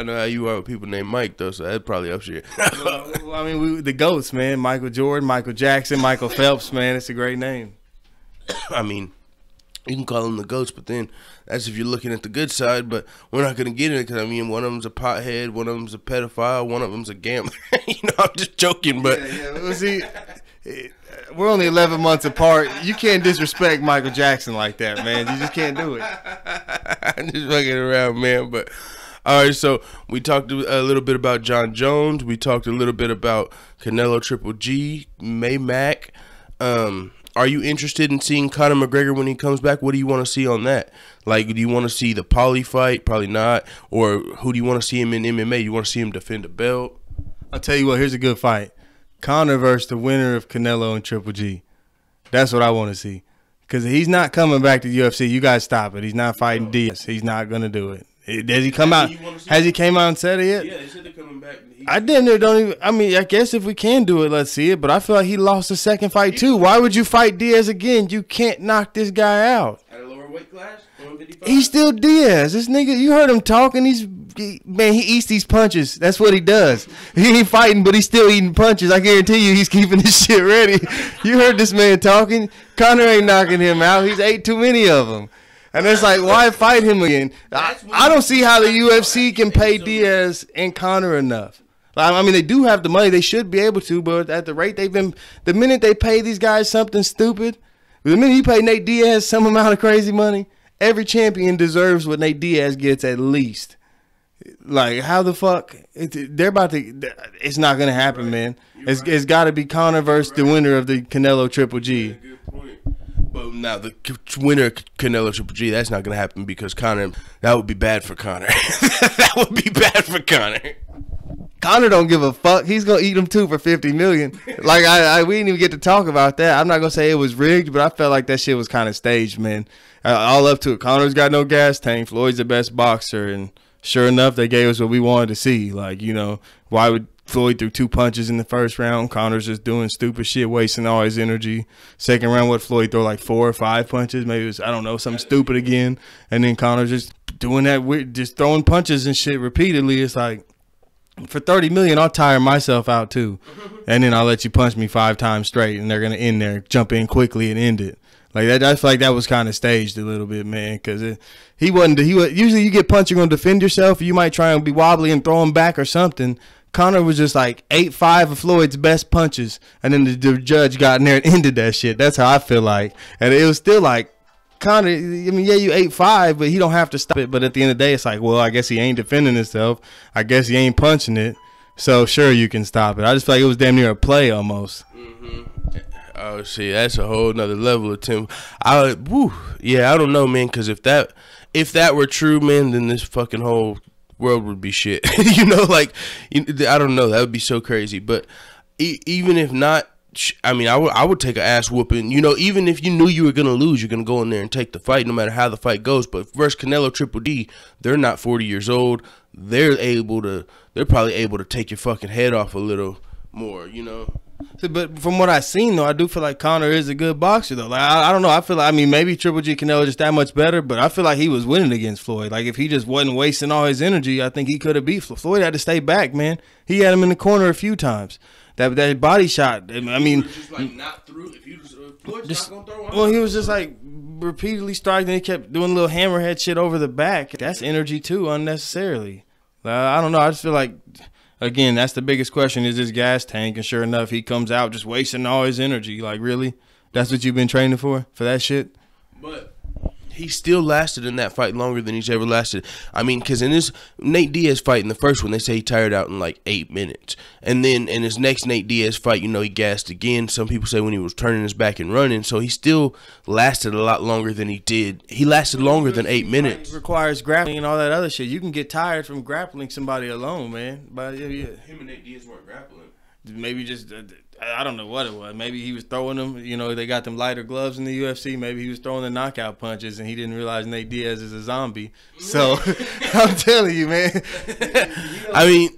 I know how you are with people named Mike, though, so that probably helps you. Well, I mean, the GOATs, man. Michael Jordan, Michael Jackson, Michael Phelps, man. It's a great name. I mean, you can call them the GOATs, but then that's if you're looking at the good side, but we're not going to get in it because, I mean, one of them's a pothead, one of them's a pedophile, one of them's a gambler. I'm just joking, but... Yeah. Well, see, we're only 11 months apart. You can't disrespect Michael Jackson like that, man. You just can't do it. I'm just fucking around, man, but... All right, so we talked a little bit about John Jones. We talked a little bit about Canelo Triple G, Mac. Are you interested in seeing Conor McGregor when he comes back? What do you want to see on that? Like, do you want to see the poly fight? Probably not. Or who do you want to see him in MMA? You want to see him defend a belt? I'll tell you what, here's a good fight. Conor versus the winner of Canelo and Triple G. That's what I want to see. Because he's not coming back to the UFC. You guys stop it. He's not fighting Diaz. He's not going to do it. Does he come out? Has he came out and said it yet? Yeah, they said they're coming back. I don't even. I mean, I guess if we can do it, let's see it. But I feel like he lost the second fight too. Why would you fight Diaz again? You can't knock this guy out. At a lower weight class, 155? He's still Diaz. This nigga, you heard him talking. Man, he eats these punches. That's what he does. He ain't fighting, but he's still eating punches. I guarantee you, he's keeping this shit ready. You heard this man talking. Conor ain't knocking him out. He's ate too many of them. And it's like, why fight him again? I don't see how the UFC can pay Diaz and Conor enough. I mean, they do have the money. They should be able to, but at the rate they've been, the minute they pay these guys something stupid, the minute you pay Nate Diaz some amount of crazy money, every champion deserves what Nate Diaz gets at least. Like, how the fuck? They're about to, it's not going to happen, man. It's got to be Conor versus the winner of the Canelo Triple G. But now the winner of Canelo Triple G, that's not going to happen because Conor, that would be bad for Conor. That would be bad for Conor. Conor don't give a fuck. He's going to eat them too for $50 million. Like, we didn't even get to talk about that. I'm not going to say it was rigged, but I felt like that shit was kind of staged, man. All up to it. Conor's got no gas tank. Floyd's the best boxer. And sure enough, they gave us what we wanted to see. Like, you know, why would Floyd threw 2 punches in the first round? Conor's just doing stupid shit, wasting all his energy. Second round, what, Floyd throw like 4 or 5 punches? Maybe it was, I don't know, something stupid again. And then Conor's just doing that weird, just throwing punches and shit repeatedly. It's like, for $30 million, I'll tire myself out too. And then I'll let you punch me 5 times straight and they're going to end there, jump in quickly and end it. Like that, I feel like that was kind of staged a little bit, man, because usually you get punched, you're going to defend yourself. You might try and be wobbly and throw him back or something. Conor was just like 8-5 of Floyd's best punches, and then the judge got in there and ended that shit. That's how I feel like. And it was still like, Conor, I mean, yeah, you 8-5, but he don't have to stop it. But at the end of the day, it's like, well, I guess he ain't defending himself. I guess he ain't punching it. So, sure, you can stop it. I just feel like it was damn near a play almost. Oh, see, that's a whole nother level of Tim. Yeah, I don't know, man, because if that were true, man, then this fucking whole world would be shit. You know, like, I don't know. That would be so crazy. But even if not, I mean, I would take an ass whooping. You know, even if you knew you were going to lose, you're going to go in there and take the fight no matter how the fight goes. But versus Canelo Triple D, they're not 40 years old. They're probably able to take your fucking head off a little more, you know. But from what I've seen, though, I do feel like Conor is a good boxer, though. Like, I don't know. I feel like, I mean, maybe Triple G Canelo just that much better, but I feel like he was winning against Floyd. Like, if he just wasn't wasting all his energy, I think he could have beat Floyd. Floyd had to stay back, man. He had him in the corner a few times. That body shot, I mean, just like not through. If you Floyd's just, not gonna throw one. well, he was just like repeatedly striking, and he kept doing little hammerhead shit over the back. That's energy too, unnecessarily. I don't know. I just feel like, again, that's the biggest question, is his gas tank. And sure enough, he comes out just wasting all his energy. Like, really? That's what you've been training for that shit? But he still lasted in that fight longer than he's ever lasted. I mean, because in this Nate Diaz fight, in the first one, they say he tired out in like 8 minutes. And then in his next Nate Diaz fight, you know, he gassed again. Some people say when he was turning his back and running. So he still lasted a lot longer than he did. He lasted longer than 8 minutes. It requires grappling and all that other shit. You can get tired from grappling somebody alone, man. But yeah. Him and Nate Diaz weren't grappling. Maybe just, I don't know what it was. Maybe he was throwing them, you know, they got them lighter gloves in the UFC. Maybe he was throwing the knockout punches and he didn't realize Nate Diaz is a zombie. So, I'm telling you, man. I mean,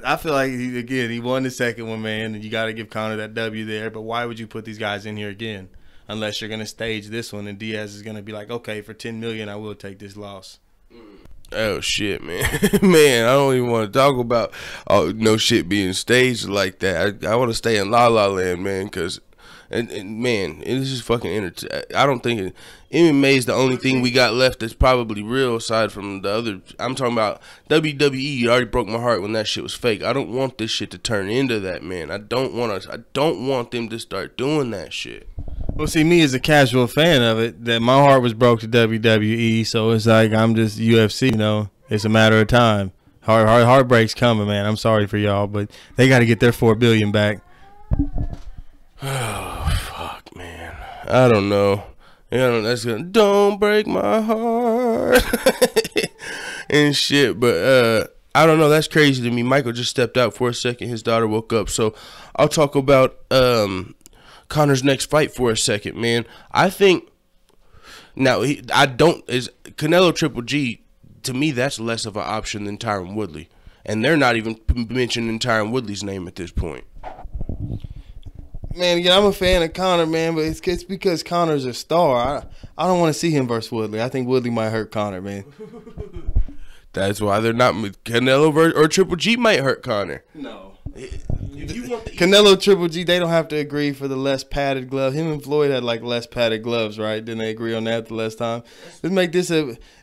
I feel like, he won the second one, man, and you got to give Conor that W there. But why would you put these guys in here again? Unless you're going to stage this one and Diaz is going to be like, okay, for $10 million, I will take this loss. Oh shit, man. Man, I don't even want to talk about no shit being staged like that. I want to stay in La La Land, man, because and man, it is just fucking I don't think MMA is the only thing we got left that's probably real aside from the other. I'm talking about WWE. It already broke my heart when that shit was fake. I don't want this shit to turn into that, man. I don't want them to start doing that shit. Well, see, me as a casual fan of it, that my heart was broke to WWE, so it's like I'm just UFC, you know. It's a matter of time. Heartbreak's coming, man. I'm sorry for y'all, but they got to get their $4 billion back. Oh fuck, man. I don't know. That's gonna don't break my heart and shit. But I don't know. That's crazy to me. Michael just stepped out for a second. His daughter woke up, so I'll talk about Conor's next fight for a second, man. I think now is Canelo Triple G. To me, that's less of an option than Tyron Woodley, and they're not even mentioning Tyron Woodley's name at this point. Man, again, I'm a fan of Conor, man, but it's because Conor's a star. I don't want to see him versus Woodley. I think Woodley might hurt Conor, man. That's why they're not. Canelo or Triple G might hurt Conor. No. If you want Canelo, Triple G, they don't have to agree for the less padded glove. Him and Floyd had like less padded gloves, right? Didn't they agree on that the last time? Let's make this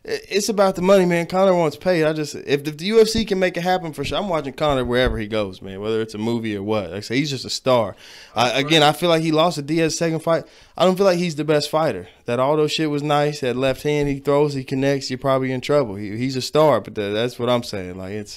it's about the money, man. Conor wants paid. If the UFC can make it happen for sure, I'm watching Conor wherever he goes, man, whether it's a movie or what. Like I say, he's just a star. Again, I feel like he lost to Diaz's second fight. I don't feel like he's the best fighter. That Aldo shit was nice. That left hand he throws, he connects, you're probably in trouble. He's a star, but that's what I'm saying. Like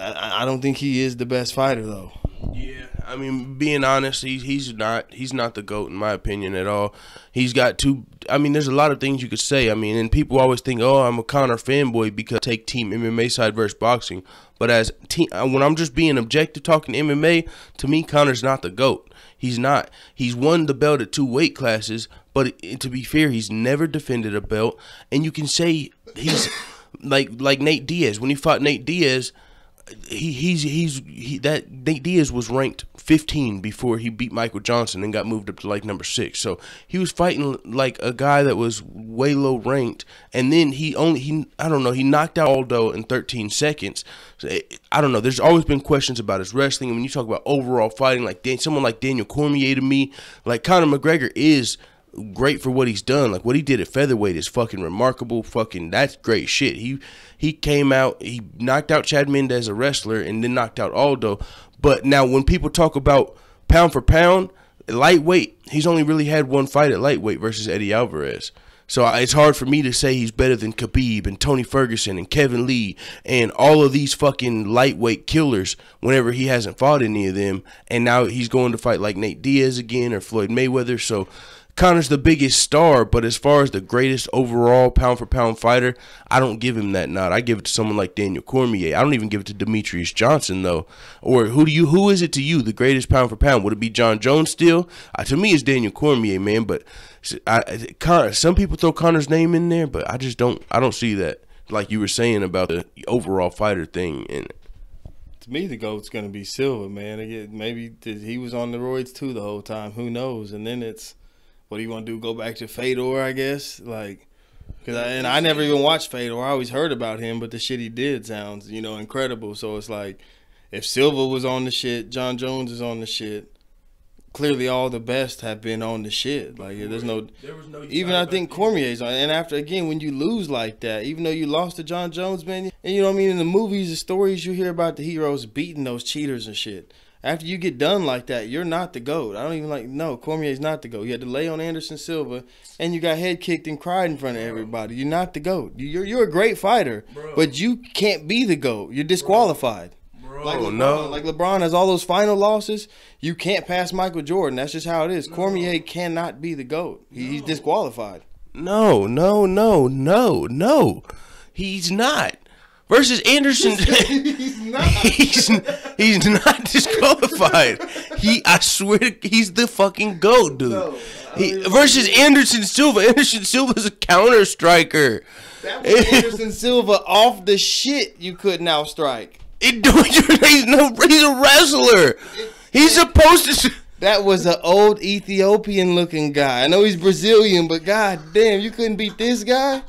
I don't think he is the best fighter though. Yeah, I mean, being honest, he's not the GOAT in my opinion at all. He's got two. I mean, there's a lot of things you could say. I mean, and people always think, oh, I'm a Conor fanboy because I take Team MMA side versus boxing. But when I'm just being objective talking MMA, to me, Conor's not the GOAT. He's not. He's won the belt at 2 weight classes, but to be fair, he's never defended a belt. And you can say he's like Nate Diaz. When he fought Nate Diaz, that Nate Diaz was ranked 15 before he beat Michael Johnson and got moved up to like number 6. So he was fighting like a guy that was way low ranked, and then he knocked out Aldo in 13 seconds. So I don't know. There's always been questions about his wrestling. And when you talk about overall fighting, like someone like Daniel Cormier, to me, like Conor McGregor is great for what he's done. Like what he did at featherweight is fucking remarkable. Fucking that's great shit. He came out, he knocked out Chad Mendes as a wrestler and then knocked out Aldo. But now when people talk about pound for pound, lightweight, he's only really had one fight at lightweight versus Eddie Alvarez. So it's hard for me to say he's better than Khabib and Tony Ferguson and Kevin Lee and all of these fucking lightweight killers whenever he hasn't fought any of them. And now he's going to fight like Nate Diaz again or Floyd Mayweather. So Conor's the biggest star, but as far as the greatest overall pound-for-pound fighter, I don't give him that nod. I give it to someone like Daniel Cormier. I don't even give it to Demetrius Johnson, though. Or who is it to you, the greatest pound-for-pound? Would it be John Jones still? To me, it's Daniel Cormier, man. But some people throw Conor's name in there, but I don't see that, like you were saying about the overall fighter thing in it. To me, the GOAT's going to be Silva, man. Again, maybe he was on the roids, too, the whole time. Who knows? And then it's, what do you want to do? Go back to Fedor, I guess? Like, I never even watched Fedor. I always heard about him, but the shit he did sounds, incredible. So it's like, if Silva was on the shit, John Jones is on the shit. Clearly, all the best have been on the shit. Like, there was no even I think Cormier's on. And after, again, when you lose like that, even though you lost to John Jones, man, and you know what I mean, in the movies, the stories you hear about the heroes beating those cheaters and shit. After you get done like that, you're not the GOAT. I don't even no, Cormier's not the GOAT. You had to lay on Anderson Silva, and you got head kicked and cried in front of everybody. You're not the GOAT. You're a great fighter, but you can't be the GOAT. You're disqualified. Like LeBron has all those final losses. You can't pass Michael Jordan. That's just how it is. Cormier cannot be the GOAT. He's disqualified. No. He's not. Versus Anderson, he's not disqualified. I swear, he's the fucking GOAT, dude. No, versus Anderson Silva. Anderson Silva's a counter striker. That was Anderson Silva off the shit you couldn't outstrike. He's a wrestler. He's supposed to. That was an old Ethiopian looking guy. I know he's Brazilian, but god damn, you couldn't beat this guy.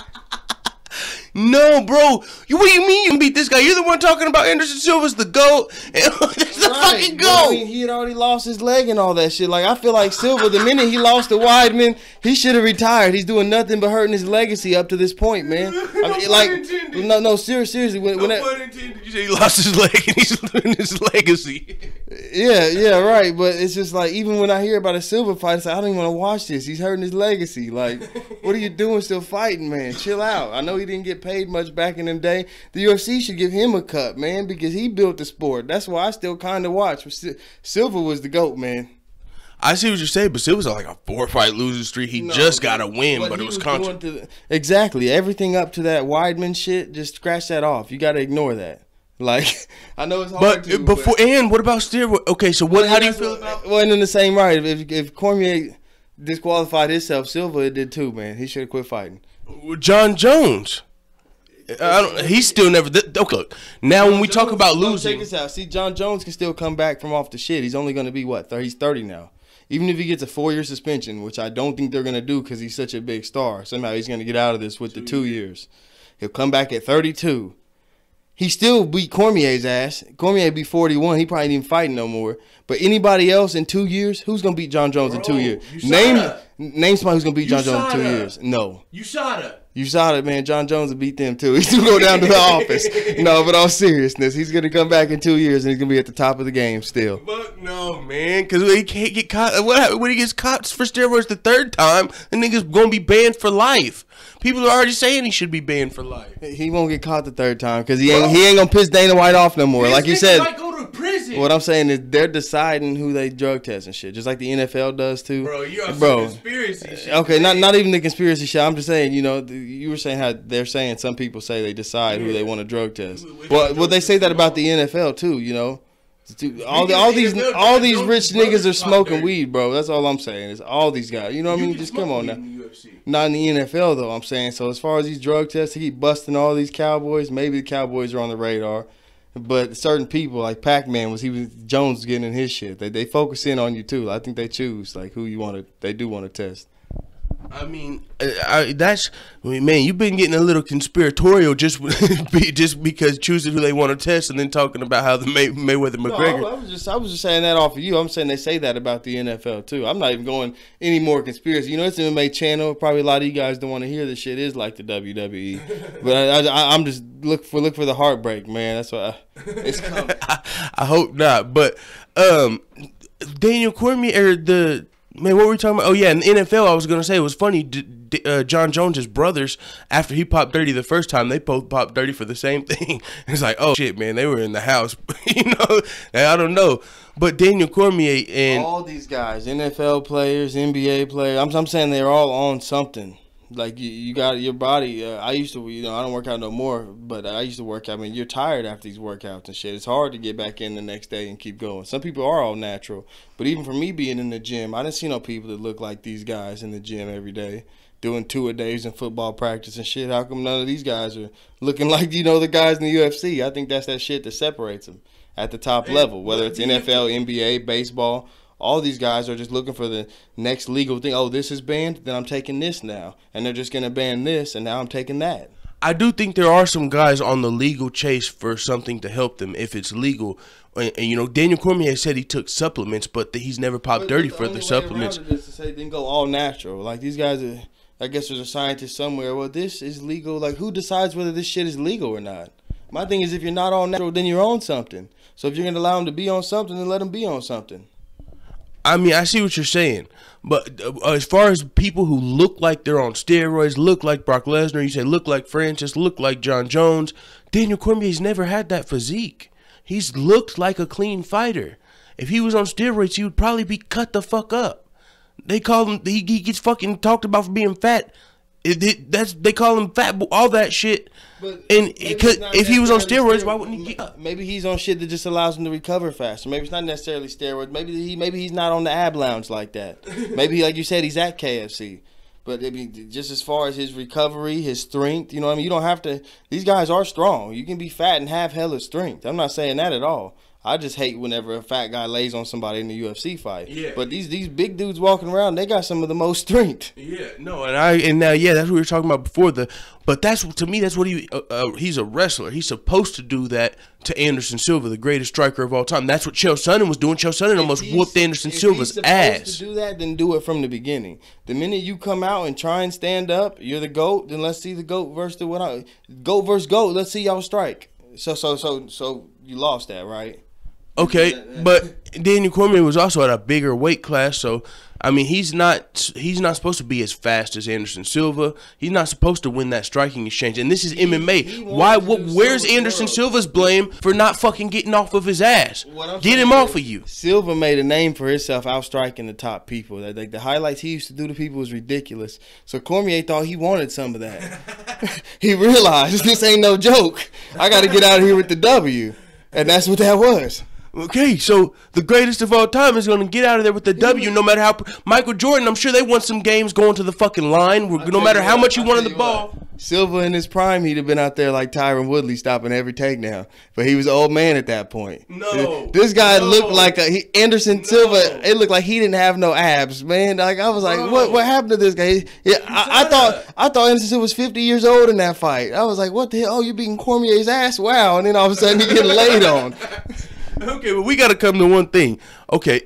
No, bro. What do you mean you can beat this guy? You're the one talking about Anderson Silva's the GOAT. That's the fucking GOAT. I mean, he had already lost his leg and all that shit. Like, I feel like Silva, the minute he lost to Weidman, he should have retired. He's doing nothing but hurting his legacy up to this point, man. I mean, like, no, seriously. When no pun intended. You say he lost his leg and he's losing his legacy. Yeah, right. But it's just like, even when I hear about a Silva fight, it's like, I don't even want to watch this. He's hurting his legacy. Like, what are you doing still fighting, man? Chill out. I know he didn't get paid much back in them day. The UFC should give him a cut, man, because he built the sport. That's why I still kind of watch. Silva was the GOAT, man. I see what you're saying, but Silva's like a 4-fight losing streak. He just got a win, but it was constant. Exactly. Everything up to that Weidman shit, just scratch that off. You got to ignore that. Like, I know it's hard and what about steroids? Okay, so how do you feel about? Well, and in the same right, if Cormier disqualified himself, Silva did too, man. He should have quit fighting. John Jones. He's still never. Okay, look. Now when we talk about losing, check this out. See, John Jones can still come back from off the shit. He's only going to be what? He's 30 now. Even if he gets a 4-year suspension, which I don't think they're going to do because he's such a big star, somehow he's going to get out of this with the 2 years. He'll come back at 32. He still beat Cormier's ass. Cormier be 41. He probably ain't even fighting no more. But anybody else in 2 years, who's gonna beat John Jones in 2 years? Name somebody who's gonna beat John Jones in 2 years. No. USADA, man. John Jones will beat them too. He's gonna go down to the office. No, but all seriousness, he's gonna come back in 2 years and he's gonna be at the top of the game still. Fuck no, man, because he can't get caught. What happens when he gets caught for steroids the third time? The nigga's gonna be banned for life. People are already saying he should be banned for life. He won't get caught the third time because he ain't gonna piss Dana White off no more. Like you said, might go to prison. What I'm saying is they're deciding who they drug test and shit, just like the NFL does too. Bro, you're on some conspiracy shit. Okay, not even the conspiracy shit. I'm just saying, you know, you were saying how they're saying some people say they decide who they want to drug test. Well, they say that about the NFL too. You know, all these rich niggas are smoking weed, bro. That's all I'm saying. Is all these guys. You know what I mean? Just come on now. Not in the NFL though. I'm saying. So as far as these drug tests, he keep busting all these Cowboys. Maybe the Cowboys are on the radar. But certain people like Pac-Man Jones getting in his shit. They focus in on you too. I think they choose like who they do want to test. I mean, man, you've been getting a little conspiratorial just because choosing who they want to test and then talking about how the Mayweather McGregor. No, I was just saying that off of you. I'm saying they say that about the NFL too. I'm not even going any more conspiracy. You know, it's an MMA channel. Probably a lot of you guys don't want to hear this shit. Is like the WWE, but I'm just look for the heartbreak, man. That's why it's coming. I hope not. But Daniel Cormier Man, what were we talking about? Oh, yeah, in the NFL, I was going to say, it was funny, John Jones' brothers, after he popped 30 the first time, they both popped 30 for the same thing. It's like, oh, shit, man, they were in the house. You know, I don't know. But Daniel Cormier and... all these guys, NFL players, NBA players, I'm saying they're all on something. Like, you got your body. I used to, I don't work out no more, but I used to work out. I mean, you're tired after these workouts and shit. It's hard to get back in the next day and keep going. Some people are all natural. But even for me being in the gym, I didn't see no people that look like these guys in the gym every day, doing 2-a-days in football practice and shit. How come none of these guys are looking like, the guys in the UFC? I think that's that shit that separates them at the top level, whether it's NFL, NBA, baseball. All these guys are just looking for the next legal thing. Oh, this is banned, then I'm taking this now. And they're just going to ban this, and now I'm taking that. I do think there are some guys on the legal chase for something to help them if it's legal. And Daniel Cormier said he took supplements, but he's never popped dirty for the supplements. To say then go all natural. Like these guys are, I guess there's a scientist somewhere. Well, this is legal. Like who decides whether this shit is legal or not? My thing is if you're not all natural, then you're on something. So if you're going to allow them to be on something, then let them be on something. I mean, I see what you're saying, but as far as people who look like they're on steroids, look like Brock Lesnar, you say look like Francis, look like John Jones, Daniel Cormier's never had that physique. He's looked like a clean fighter. If he was on steroids, he would probably be cut the fuck up. They call him, he gets fucking talked about for being fat. They call him fat, all that shit. But and if he was on steroids, why wouldn't he get up? Maybe he's on shit that just allows him to recover faster. Maybe it's not necessarily steroids. Maybe he's not on the ab lounge like that. Maybe, like you said, he's at KFC. But I mean, just as far as his recovery, his strength, you don't have to. These guys are strong. You can be fat and have hella strength. I'm not saying that at all. I just hate whenever a fat guy lays on somebody in the UFC fight. Yeah. But these big dudes walking around, they got some of the most strength. Yeah, no, and now that's what we were talking about before. But that's, to me, that's what he's a wrestler. He's supposed to do that to Anderson Silva, the greatest striker of all time. That's what Chael Sonnen was doing. Chael Sonnen almost whooped Anderson Silva's ass. If he's supposed to do that, then do it from the beginning. The minute you come out and try and stand up, you're the GOAT. Then let's see the GOAT versus the GOAT versus GOAT. Let's see y'all strike. So you lost that, right? Okay, but Daniel Cormier was also at a bigger weight class, so I mean he's not supposed to be as fast as Anderson Silva. He's not supposed to win that striking exchange, and this is MMA. Where's Anderson Silva's blame for not fucking getting off of his ass? Get him off of you. Silva made a name for himself outstriking the top people. Like the highlights he used to do to people was ridiculous. So Cormier thought he wanted some of that. He realized this ain't no joke. I got to get out of here with the W, and that's what that was. Okay, so the greatest of all time is going to get out of there with the W, no matter how. Michael Jordan, I'm sure they won some games going to the fucking line, no matter how much he wanted the ball. Silva in his prime, he'd have been out there like Tyron Woodley stopping every takedown. But he was an old man at that point. No. This guy looked like Anderson Silva. It looked like he didn't have no abs, man. Like I was like, what happened to this guy? Yeah, I thought Anderson Silva was 50 years old in that fight. I was like, what the hell? Oh, you beating Cormier's ass? Wow. And then all of a sudden he getting laid on. Okay, but we got to come to one thing. Okay,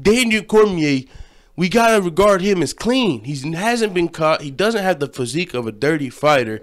Daniel Cormier, we got to regard him as clean. He hasn't been caught. He doesn't have the physique of a dirty fighter.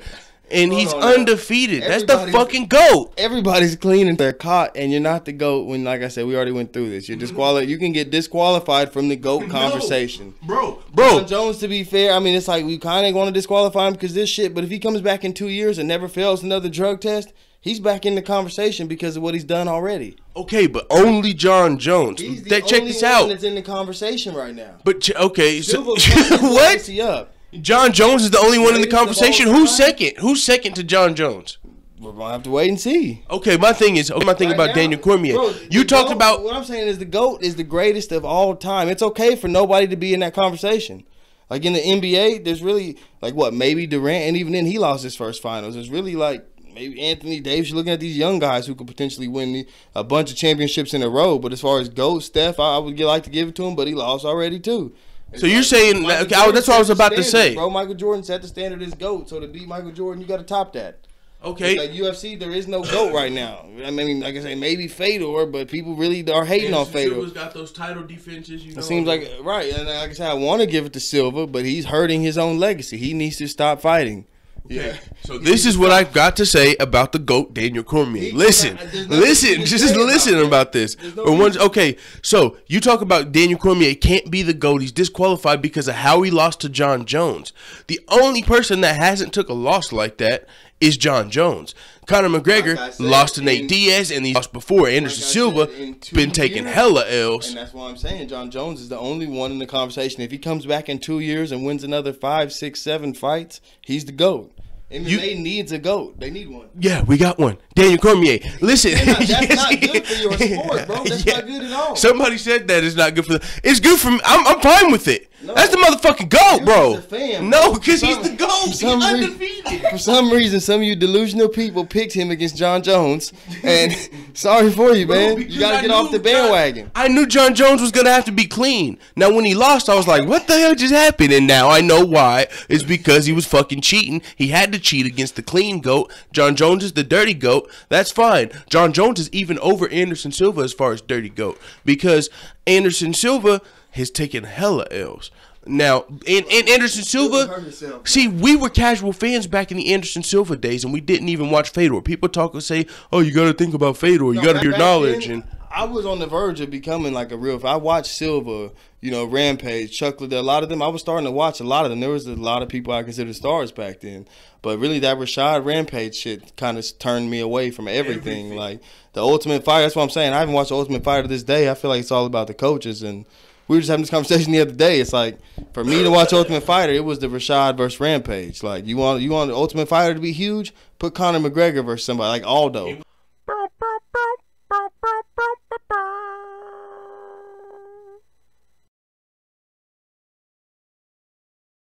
And he's undefeated. That's the fucking GOAT. Everybody's clean and they're caught, and you're not the GOAT when, like I said, we already went through this. You're disqualified. You can get disqualified from the GOAT conversation. Bro. John Jones, to be fair, I mean, it's like we kind of want to disqualify him because this shit, but if he comes back in 2 years and never fails another drug test, he's back in the conversation because of what he's done already. Okay, but only John Jones. He's the check only this one out. that's in the conversation right now. But okay, so, what? Up. John Jones is the only one in the conversation. Who's second? Who's second to John Jones? We're gonna have to wait and see. Okay, my thing about Daniel Cormier. Bro, you talked GOAT, about what I'm saying is the GOAT is the greatest of all time. It's okay for nobody to be in that conversation. Like in the NBA, there's really like maybe Durant, and even then he lost his first finals. There's really like maybe Anthony Davis. You're looking at these young guys who could potentially win a bunch of championships in a row. But as far as GOAT, Steph, I would like to give it to him, but he lost already too. So you're saying that's what I was about to say. Bro, Michael Jordan set the standard as GOAT. So to beat Michael Jordan, you got to top that. Okay. Like UFC, there is no GOAT right now. I mean, like I say, maybe Fedor, but people really are hating on Fedor. Silva's got those title defenses. You know, it seems like right, and like I said, I want to give it to Silva, but he's hurting his own legacy. He needs to stop fighting. Yeah. So this is what I've got to say about the GOAT, Daniel Cormier. Listen, just listen about this. Okay, so you talk about Daniel Cormier can't be the GOAT. He's disqualified because of how he lost to John Jones. The only person that hasn't took a loss like that is John Jones. Conor McGregor lost to Nate Diaz, and he lost before. Anderson Silva been taking hella L's. And that's why I'm saying John Jones is the only one in the conversation. If he comes back in 2 years and wins another 5, 6, 7 fights, he's the GOAT. MMA needs a GOAT. They need one. Yeah, we got one. Daniel Cormier. Listen. That's not good for your sport, bro. That's not good at all. Somebody said that it's not good for it's good for me. I'm fine with it. No, that's the motherfucking GOAT, bro. Fan, no, because he's the GOAT. He's undefeated. For some reason, some of you delusional people picked him against John Jones. And sorry for you, man. You got to get off the bandwagon. I knew John Jones was going to have to be clean. Now, when he lost, I was like, what the hell just happened? And now I know why. It's because he was fucking cheating. He had to cheat against the clean GOAT. John Jones is the dirty GOAT. That's fine. John Jones is even over Anderson Silva as far as dirty GOAT. Because Anderson Silva has taken hella L's. Now, and Anderson Silva, see, we were casual fans back in the Anderson Silva days, and we didn't even watch Fedor. People talk and say, oh, you got to think about Fedor. You got to your knowledge. And I was on the verge of becoming like a real – I watched Silva, Rampage, Chuck Liddell, a lot of them. I was starting to watch a lot of them. There was a lot of people I considered stars back then. But really that Rashad Rampage shit kind of turned me away from everything. Like the Ultimate Fighter, that's what I'm saying. I haven't watched the Ultimate Fighter to this day. I feel like it's all about the coaches. And we were just having this conversation the other day. It's like for me to watch Ultimate Fighter, it was the Rashad versus Rampage. Like you want the Ultimate Fighter to be huge? Put Conor McGregor versus somebody like Aldo.